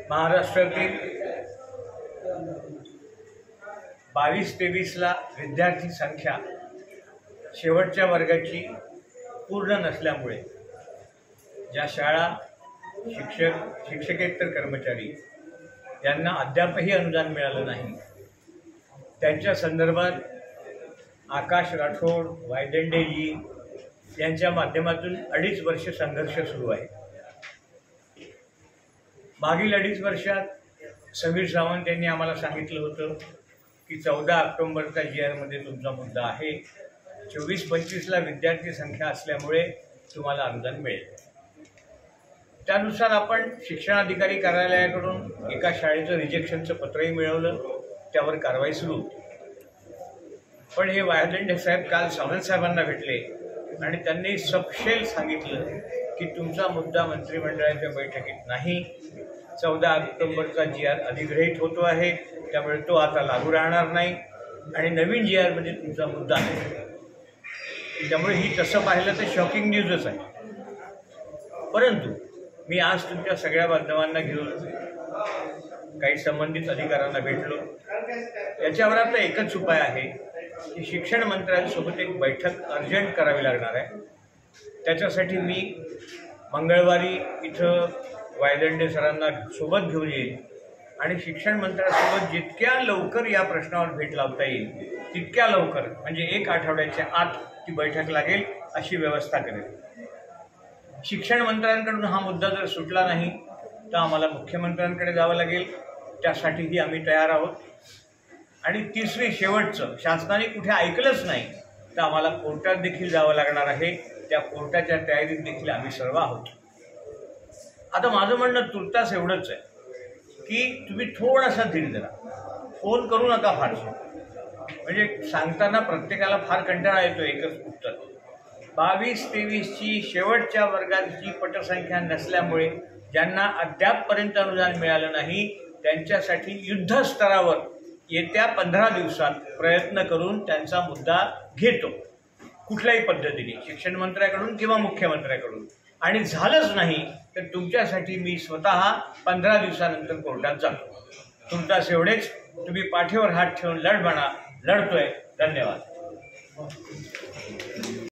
महाराष्ट्रातील 22-23ला विद्यार्थी संख्या शेवटच्या वर्गाची पूर्ण नसल्यामुळे ज्या शाळा, शिक्षक, शिक्षकेतर कर्मचारी यांना अद्यापही अनुदान मिळालं नाही, त्यांच्या संदर्भात आकाश राठोड, वायदंडेजी यांच्या माध्यमातून 2.5 वर्ष संघर्ष सुरू आहे। मागील 2.5 वर्षात समीर सावंत यांनी आम्हाला सांगितलं होतं की 14 ऑक्टोबरचा GR मध्ये तुमचा मुद्दा आहे, 24-25ला विद्यार्थी संख्या असल्यामुळे तुम्हाला अनुदान मिळेल। त्यानुसार आपण शिक्षणाधिकारी कार्यालयाकडून एका शाळेचं रिजेक्शनचं पत्रही मिळवलं, त्यावर कारवाई सुरू होती। पण हे वायदंडे साहेब काल सावंत साहेबांना भेटले आणि त्यांनी सपशेल सांगितलं की तुमचा मुद्दा मंत्रिमंडळाच्या बैठकीत नाही, 14 ऑक्टोबरचा GR अधिग्रहित होतो आहे, त्यामुळे तो आता लागू राहणार नाही आणि नवीन GR मध्ये तुमचा मुद्दा आहे। त्यामुळे ही तसं पाहिलं तर शॉकिंग न्यूजच आहे। परंतु मी आज तुमच्या सगळ्या बांधवांना घेऊन काही संबंधित अधिकाऱ्यांना भेटलो। याच्यावर आपला एकच उपाय आहे की शिक्षण मंत्र्यांसोबत एक बैठक अर्जंट करावी लागणार आहे। त्याच्यासाठी मी मंगळवारी इथं वायदंडे सरांना सोबत घेऊन येईल आणि शिक्षण मंत्र्यांसोबत जितक्या लवकर या प्रश्नावर भेट लावता येईल तितक्या लवकर, म्हणजे 1 आठवड्याच्या आत ती बैठक लागेल अशी व्यवस्था करेल। शिक्षण मंत्र्यांकडून हा मुद्दा जर सुटला नाही तर आम्हाला मुख्यमंत्र्यांकडे जावं लागेल, त्यासाठीही आम्ही तयार आहोत। आणि तिसरी शेवटचं, शासनाने कुठे ऐकलंच नाही तर आम्हाला कोर्टात देखील जावं लागणार आहे, त्या कोर्टाच्या तयारीत देखील आम्ही सर्व आहोत। आता माझं म्हणणं तुर्तास एवढंच आहे की तुम्ही थोडासा धीर धरा, फोन करू नका फारसं, म्हणजे सांगताना प्रत्येकाला फार कंटाळा येतो। एकच उत्तर, 22-23ची शेवटच्या वर्गाची पटसंख्या नसल्यामुळे ज्यांना अद्यापपर्यंत अनुदान मिळालं नाही त्यांच्यासाठी युद्धस्तरावर येत्या 15 दिवसात प्रयत्न करून त्यांचा मुद्दा घेतो, कुठल्याही पद्धतीने, शिक्षण मंत्र्याकडून किंवा मुख्यमंत्र्याकडून। आणि झालंच नाही तर तुमच्यासाठी मी स्वतः 15 दिवसानंतर कोर्टात जातो। तुमच्यास एवढेच, तुम्ही पाठीवर हात ठेवून लढ म्हणा, लढतोय। धन्यवाद।